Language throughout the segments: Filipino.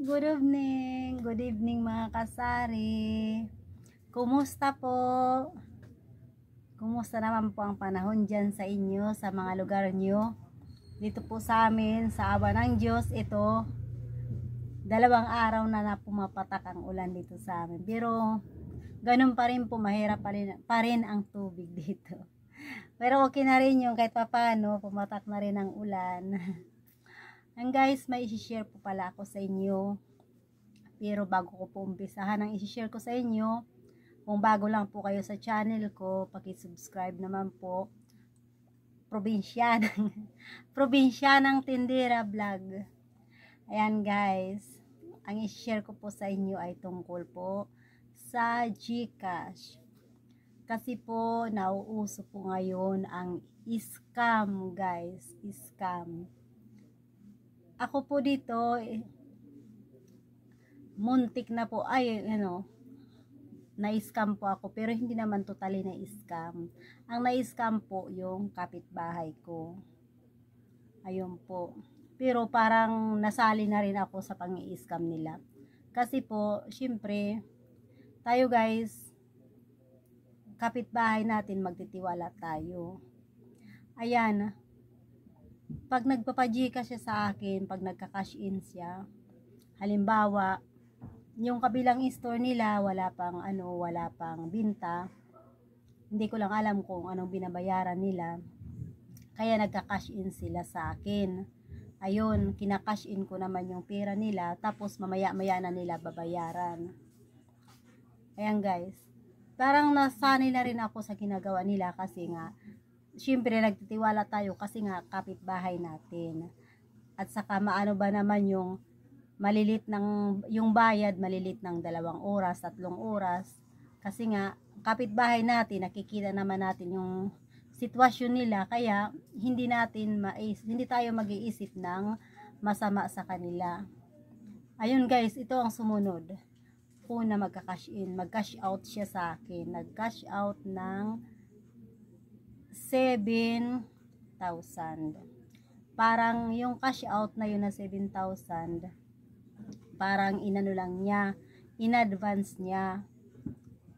Good evening mga kasari. Kumusta po? Kumusta naman po ang panahon dyan sa inyo, sa mga lugar nyo? Dito po sa amin, sa awa ng Diyos, ito, 2 araw na pumapatak ang ulan dito sa amin. Pero, ganun pa rin po, mahirap pa rin ang tubig dito. Pero okay na rin yung kahit paano, pumatak na rin ang ulan. And guys, may isi-share po pala ako sa inyo. Pero bago ko po umpisahan ang isi-share ko sa inyo, kung bago lang po kayo sa channel ko, paki-subscribe naman po. Probinsyanang Tindera Vlog. Ayan guys, ang isi-share ko po sa inyo ay tungkol po sa GCash. Kasi po, nauuso po ngayon ang scam guys, scam. Ako po dito, muntik na po, na-scam po ako, pero hindi naman totally na-scam. Ang na-scam po yung kapitbahay ko. Ayun po. Pero parang nasali na rin ako sa pang-i-scam nila. Kasi po, syempre, tayo guys, kapitbahay natin, magtitiwala tayo. Ayan, pag nagpapa-Gcash siya sa akin, pag nagka-cash in siya, halimbawa, yung kabilang store nila, wala pang binta. Hindi ko lang alam kung anong binabayaran nila. Kaya nagka-cash in sila sa akin. Ayun, kina-cash in ko naman yung pera nila, tapos mamaya-maya na nila babayaran. Ayan guys, parang nasanay na rin ako sa ginagawa nila kasi nga, syempre nagtitiwala tayo kasi nga kapitbahay natin. At saka maano ba naman yung yung bayad malilit ng 2 oras, 3 oras. Kasi nga kapitbahay natin, nakikita naman natin yung sitwasyon nila, kaya hindi tayo mag-iisip ng masama sa kanila. Ayun guys, ito ang sumunod. Una, magka-cash in, mag-cash out siya sa akin. Nag-cash out ng 7,000. Parang yung cash out na yun na 7,000, parang inano lang niya, in-advance niya.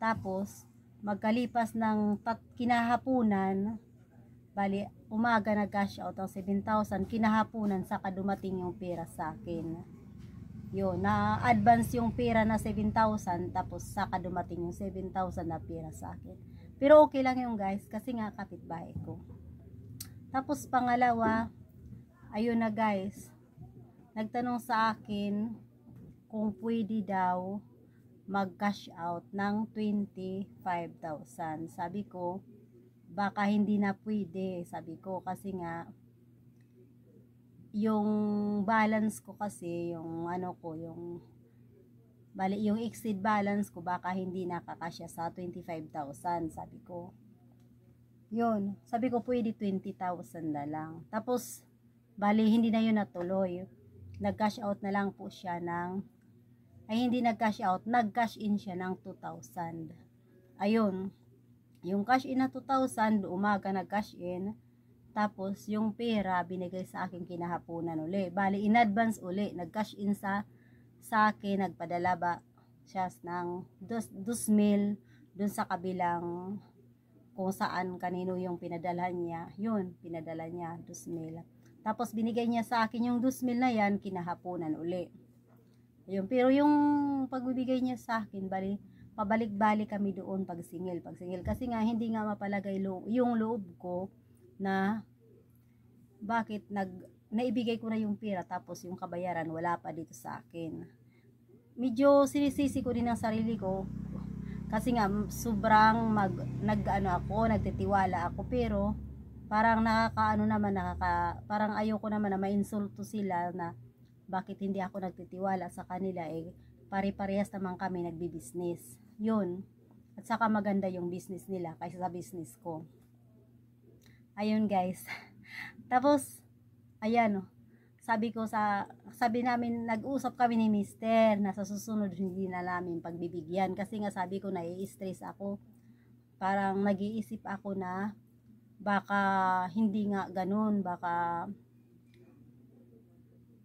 Tapos, magkalipas ng kinahapunan, bali, umaga nag-cash out ang 7,000, kinahapunan, saka dumating yung pera sa akin. Yun, na-advance yung pera na 7,000, tapos saka dumating yung 7,000 na pera sa akin. Pero okay lang yung guys, kasi nga kapitbahay ko. Tapos pangalawa, ayun na guys, nagtanong sa akin kung pwede daw mag-cash out ng 25,000. Sabi ko, baka hindi na pwede. Sabi ko, kasi nga, yung balance ko kasi, yung exceed balance ko, baka hindi nakakasya sa 25,000. Sabi ko, yun. Sabi ko, pwede 20,000 na lang. Tapos, hindi na yun natuloy. Nag-cash out na lang po siya hindi nag-cash out, nag-cash in siya ng 2,000. Ayun, yung cash in na 2,000, umaga nag-cash in, tapos yung pera binigay sa akin kinahapunan uli. Bali, in-advance uli, nag-cash in sa akin, nagpadala ba siya ng 2,000 dun sa kabilang kung saan kanino yung pinadalhan niya. Yun, pinadala niya 2,000. Tapos binigay niya sa akin yung 2,000 na yan, kinahapunan uli. Ayun, pero yung pagbibigay niya sa akin, pabalik-balik kami doon pag singil. Kasi nga hindi nga mapalagay yung loob ko na bakit naibigay ko na yung pera, tapos yung kabayaran wala pa dito sa akin. Medyo sinisisi ko din ang sarili ko kasi nga sobrang nagtitiwala ako, pero parang parang ayoko naman na mainsulto sila na bakit hindi ako nagtitiwala sa kanila, pare-parehas naman kami nagbi-business. Yun. At saka maganda yung business nila kaysa sa business ko. Ayun guys. Tapos, ayan, sabi namin, nag-usap kami ni Mister na sa susunod hindi na namin pagbibigyan. Kasi nga sabi ko, nai-stress ako. Parang nag-iisip ako na baka hindi nga ganun, baka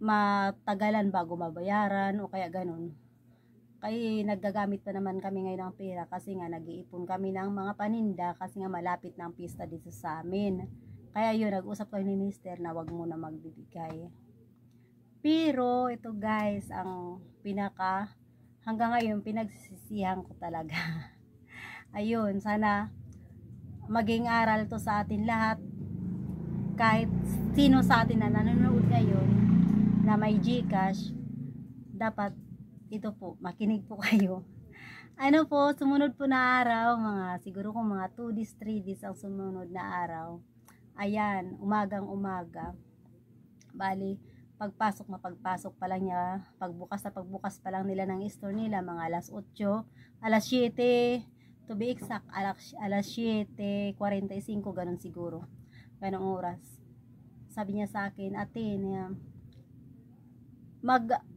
matagalan bago mabayaran o kaya ganun. Kaya naggagamit pa naman kami ngayon ng pera kasi nga nag-iipon kami ng mga paninda kasi nga malapit ng pista dito sa amin. Kaya yun, nag-usap kami ni Mister na wag muna magbibigay. Pero ito guys, ang hanggang ngayon pinagsisisihan ko talaga. Ayun, sana maging aral to sa atin lahat. Kahit sino sa atin na nanonood ngayon na may GCash, dapat ito po, makinig po kayo. Ano po, sumunod po na araw, siguro kung mga 2 days, 3 days ang sumunod na araw. Ayan, umagang umaga. Bali, pagpasok pa lang niya, pagbukas pa lang nila ng store nila, mga alas 8, alas 7, to be exact, alas 7:45, ganun siguro. Ganong oras. Sabi niya sa akin, ate,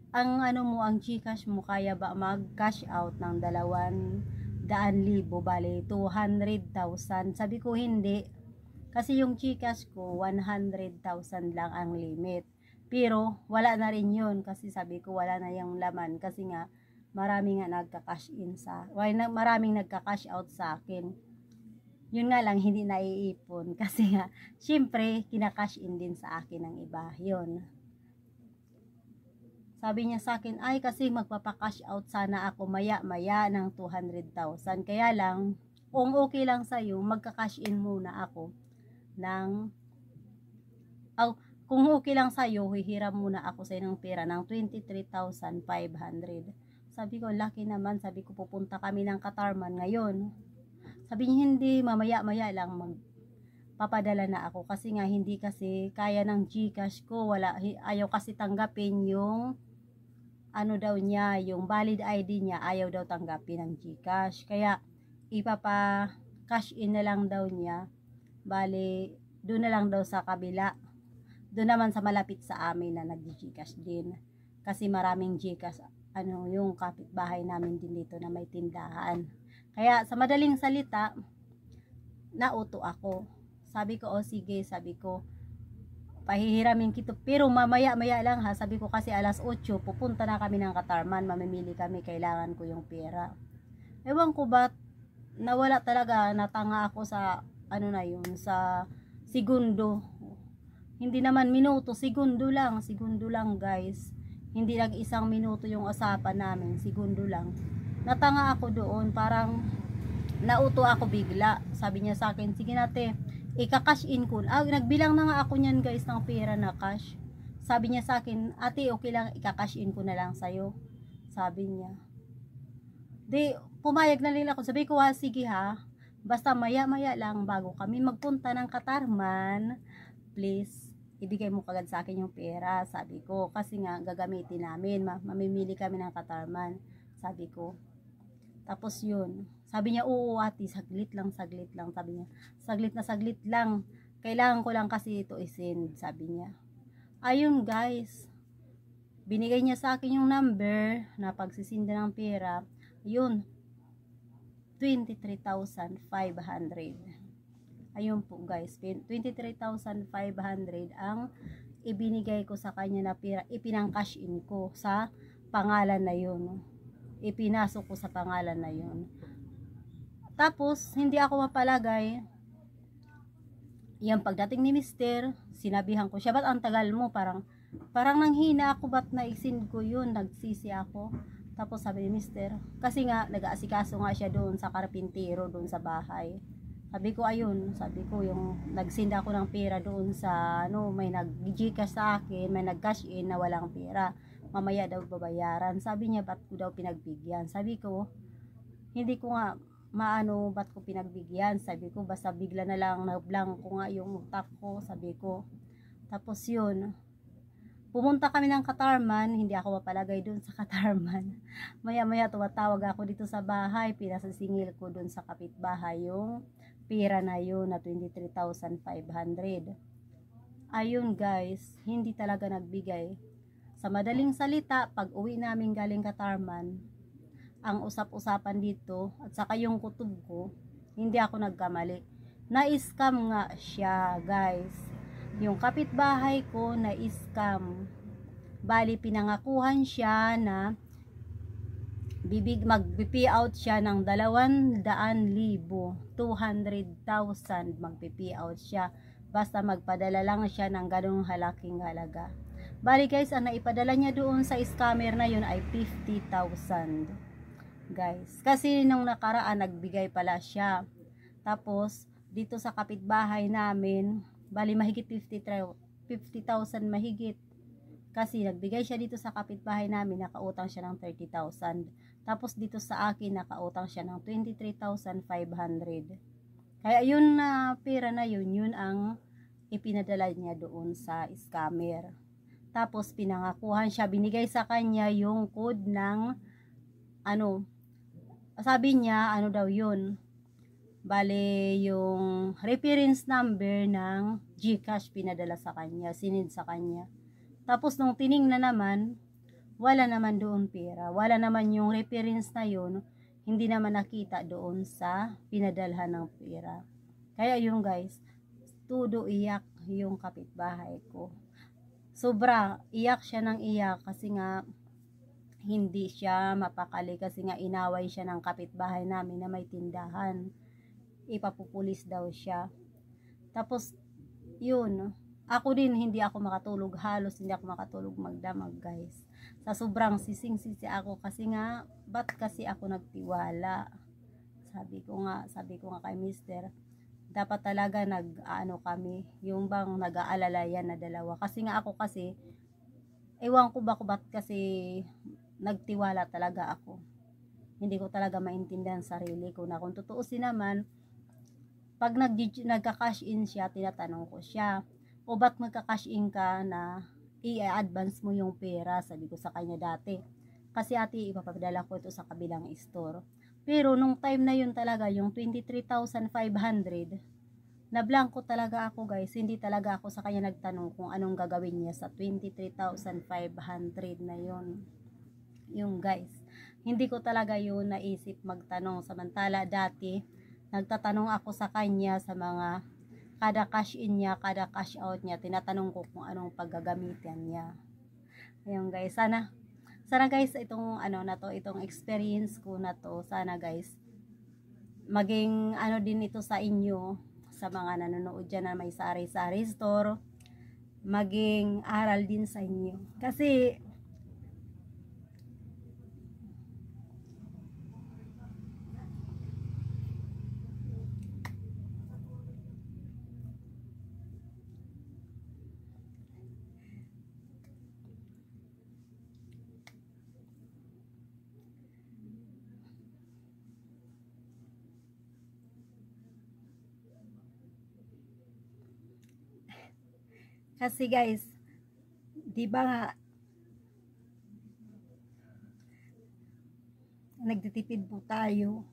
ang GCash mo kaya ba mag-cash out ng 200,000, bale 200,000? Sabi ko hindi, kasi yung GCash ko 100,000 lang ang limit. Pero wala na rin yun kasi sabi ko wala na yung laman kasi nga maraming nagka-cash out sa akin. Yun nga lang hindi naiipon kasi nga syempre kina-cash in din sa akin ng iba. Yun. Sabi niya sa akin, ay kasi magpapa-cash out sana ako maya-maya ng 200,000. Kaya lang, kung okay lang sa'yo, magka-cash in muna ako kung okay lang sa'yo, hihiram muna ako sa'yo ng pera ng 23,500. Sabi ko, laki naman. Sabi ko, pupunta kami ng Katarman ngayon. Sabi niya, hindi, mamaya-maya lang papadala na ako. Kasi nga, hindi kasi kaya ng GCash ko. Ayaw kasi tanggapin yung yung valid ID niya, ayaw daw tanggapin ng GCash. Kaya, ipapa-cash in na lang daw niya. Bali, doon na lang daw sa kabila. Doon naman sa malapit sa amin na nag-GCash din. Kasi maraming GCash, yung kapitbahay namin din dito na may tindahan. Kaya, sa madaling salita, nauto ako. Sabi ko, sige, sabi ko, pahihiramin kito, pero mamaya-maya lang ha, sabi ko kasi alas 8, pupunta na kami ng Katarman, mamimili kami, kailangan ko yung pera. Ewan ko ba, nawala talaga, natanga ako sa, sa segundo. Hindi naman minuto, segundo lang guys. Hindi lang 1 minuto yung usapan namin, segundo lang. Natanga ako doon, parang nauto ako bigla. Sabi niya sa akin, sige nate, ika-cash in ko. Nagbilang na nga ako niyan guys ng pera na cash. Sabi niya sa akin, ate okay lang, ika-cash in ko na lang sa'yo. Sabi niya. Pumayag na rin ako. Sabi ko, sige ha. Basta maya-maya lang bago kami magpunta ng Katarman, please, ibigay mo kagad sa akin yung pera. Sabi ko, kasi nga gagamitin namin. Mamimili kami ng Katarman. Sabi ko. Tapos yun. Sabi niya, oo ate, saglit lang. Sabi niya, saglit lang. Kailangan ko lang kasi ito i-send, sabi niya. Ayun guys, binigay niya sa akin yung number na pagsisinda ng pera. Yun, 23,500. Ayun po guys, 23,500 ang ibinigay ko sa kanya na pera. Ipinang-cash in ko sa pangalan na yun. Ipinasok ko sa pangalan na yun. Tapos, hindi ako mapalagay. Yan, pagdating ni Mister, sinabihan ko siya, ba't ang tagal mo? Parang nanghina ako, ba't na-extend ko yun? Nagsisi ako. Tapos sabi ni Mister, kasi nga, nag-aasikaso nga siya doon sa karpintero, doon sa bahay. Sabi ko, sabi ko, yung nag-send ako ng pera doon sa, may nag-GCash sa akin, may nag-cash in na walang pera. Mamaya daw babayaran. Sabi niya, ba't ko daw pinagbigyan? Sabi ko, hindi ko nga, ba't ko pinagbigyan? Sabi ko, basta bigla na lang na-blank ko nga yung utak ko, sabi ko. Tapos yun, pumunta kami ng Katarman, hindi ako mapalagay dun sa Katarman. Maya-maya tumatawag ako dito sa bahay, pinasasingil ko dun sa kapitbahay yung pera na yun na 23,500. Ayun guys, hindi talaga nagbigay. Sa madaling salita, pag uwi namin galing Katarman, ang usap-usapan dito at saka yung kutob ko, hindi ako nagkamali. Na-scam nga siya guys. Yung kapitbahay ko na-scam. Bali, pinangakuhan siya na mag-pay out siya ng 200,000, 200,000 mag-pay out siya. Basta magpadala lang siya ng ganung halaking halaga. Bali guys, ang naipadala niya doon sa scammer na yun ay 50,000. Guys, kasi nung nakaraan nagbigay pala siya. Tapos, dito sa kapitbahay namin, bali mahigit 50,000 mahigit. Kasi nagbigay siya dito sa kapitbahay namin, nakautang siya ng 30,000. Tapos dito sa akin, nakautang siya ng 23,500. Kaya yun na pera na yun, yun ang ipinadala niya doon sa scammer. Tapos pinangakuhan siya, binigay sa kanya yung code ng sabi niya, daw yun. Bale, yung reference number ng GCash pinadala sa kanya, sinend sa kanya. Tapos nung tiningnan naman, wala naman doon pera. Wala naman yung reference na yun, hindi naman nakita doon sa pinadalhan ng pera. Kaya yun guys, todo iyak yung kapitbahay ko. Sobra, iyak siya ng iyak kasi nga hindi siya mapakali kasi nga inaway siya ng kapitbahay namin na may tindahan. Ipapupulis daw siya. Tapos, yun, ako din hindi ako makatulog, halos hindi ako makatulog magdamag guys. Sa sobrang sising-sisi ako kasi nga, ba't kasi ako nagtiwala? Sabi ko nga kay mister, dapat talaga kami, yung bang nag-aalala yan na dalawa. Kasi nga ako kasi, ewan ko ba ba't kasi nagtiwala talaga ako. Hindi ko talaga maintindihan sarili ko na kung tutuusin naman, pag nagka-cash in siya, tinatanong ko siya, o ba't magka-cash in ka na i-advance mo yung pera, sabi ko sa kanya dati. Kasi ate, ipapadala ko ito sa kabilang store. Pero nung time na yun talaga, yung 23,500, na blanco talaga ako guys. Hindi talaga ako sa kanya nagtanong kung anong gagawin niya sa 23,500 na yun. Yung guys, hindi ko talaga yun naisip magtanong. Samantala dati, nagtatanong ako sa kanya sa mga kada cash in niya, kada cash out niya, tinatanong ko kung anong paggagamitan niya. Ayun guys, sana guys itong itong experience ko na to, sana guys maging din ito sa inyo, sa mga nanonood dyan na may sari-sari store, maging aral din sa inyo. Kasi guys, di ba nga nagtitipid po tayo,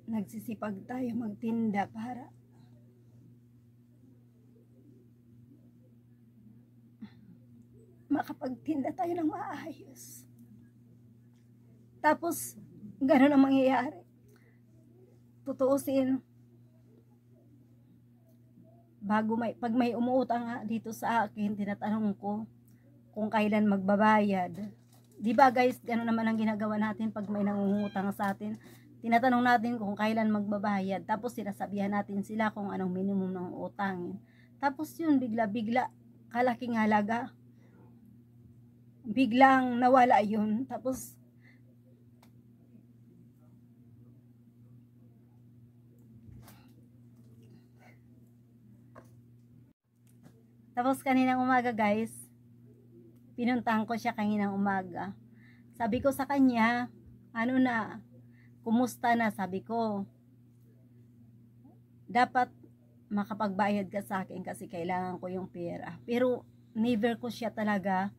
nagsisipag tayo magtinda para makapagtinda tayo ng maayos. Tapos gano'n ang mangyayari. Tutuusin, pag may umuutang dito sa akin, tinatanong ko kung kailan magbabayad. Di ba guys, gano'n naman ang ginagawa natin pag may nangungutang sa atin. Tinatanong natin kung kailan magbabayad. Tapos sinasabihan natin sila kung anong minimum ng utang. Tapos yun, bigla-bigla, kalaking halaga. Biglang nawala yun. Tapos kaninang umaga guys, pinuntahan ko siya kaninang umaga. Sabi ko sa kanya, kumusta na? Sabi ko, dapat makapagbayad ka sa akin kasi kailangan ko yung pera. Pero never ko siya talaga,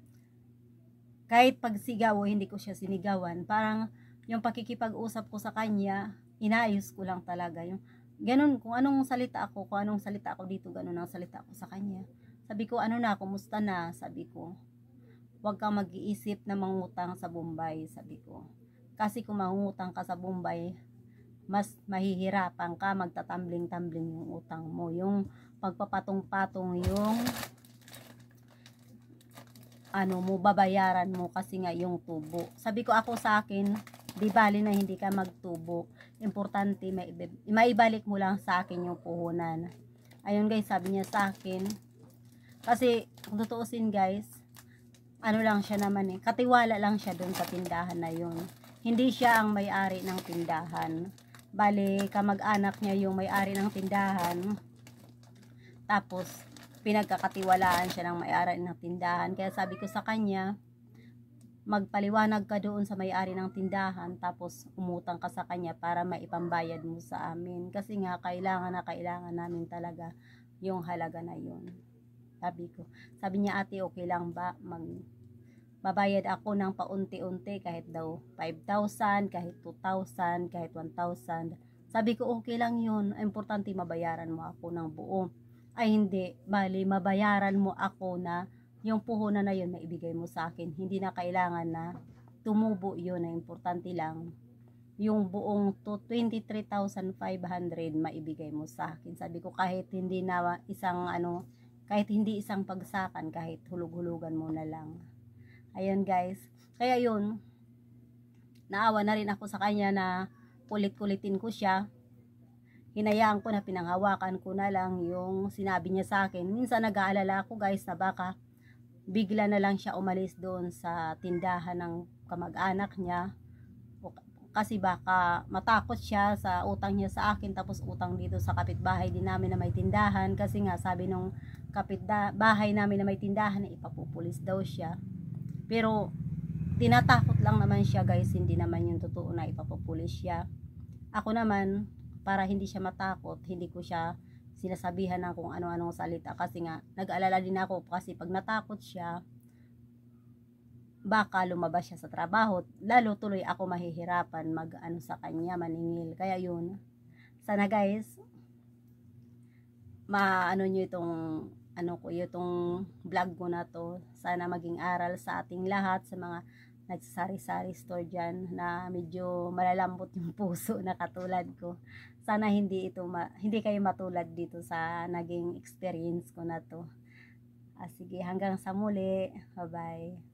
kahit pagsigaw hindi ko siya sinigawan. Parang yung pakikipag-usap ko sa kanya, inayos ko lang talaga. Yung ganun, kung anong salita ako dito, ganun ang salita ko sa kanya. Sabi ko, kumusta na? Sabi ko, huwag kang mag-iisip na mangutang sa Bombay, sabi ko. Kasi kung mangutang ka sa Bombay, mas mahihirapan ka, magtatambling-tambling yung utang mo. Yung pagpapatong-patong, yung ano mo, babayaran mo kasi nga yung tubo. Sabi ko ako sa akin, di bali na hindi ka magtubo. Importante, maibalik mo lang sa akin yung puhunan. Ayun guys, sabi niya sa akin. Kasi, kung tutuusin guys, ano lang siya naman eh, katiwala lang siya dun sa tindahan na yun. Hindi siya ang may-ari ng tindahan. Bali, kamag-anak niya yung may-ari ng tindahan. Tapos, pinagkakatiwalaan siya ng may-ari ng tindahan. Kaya sabi ko sa kanya, magpaliwanag ka doon sa may-ari ng tindahan, tapos umutang ka sa kanya para maipambayad mo sa amin. Kasi nga, kailangan na kailangan namin talaga yung halaga na yun. Sabi ko. Sabi niya, ate, okay lang ba? Babayad ako ng paunti-unti, kahit daw 5,000, kahit 2,000, kahit 1,000. Sabi ko, okay lang yun. Importante, mabayaran mo ako ng buo. Ay hindi, bali mabayaran mo ako na yung puhunan na yun na ibigay mo sa akin. Hindi na kailangan na tumubo yun, na importante lang yung buong 23,500 maibigay mo sa akin. Sabi ko, kahit hindi na isang kahit hindi isang pagsakan, kahit hulug-hulugan mo na lang. Ayun guys, kaya yun, naawa na rin ako sa kanya na kulit-kulitin ko siya. Hinayaan ko na, pinanghawakan ko na lang yung sinabi niya sa akin. Minsan nag-aalala ako guys na baka bigla na lang siya umalis doon sa tindahan ng kamag-anak niya. Kasi baka matakot siya sa utang niya sa akin, tapos utang dito sa kapitbahay din namin na may tindahan. Kasi nga sabi nung kapitbahay namin na may tindahan, ipapupulis daw siya. Pero tinatakot lang naman siya guys, hindi naman yung totoo na ipapupulis siya. Ako naman, para hindi siya matakot, hindi ko siya sinasabihan ng kung ano-anong salita. Kasi nga, nag-alala din ako kasi pag natakot siya, baka lumabas siya sa trabaho. Lalo tuloy ako mahihirapan sa kanya, maningil. Kaya yun, sana guys, nyo itong itong vlog ko na to. Sana maging aral sa ating lahat, sa mga nagsasari-sari store dyan na medyo malalambot yung puso na katulad ko. Sana hindi kayo matulad dito sa naging experience ko na to. Sige, hanggang sa muli. Bye bye.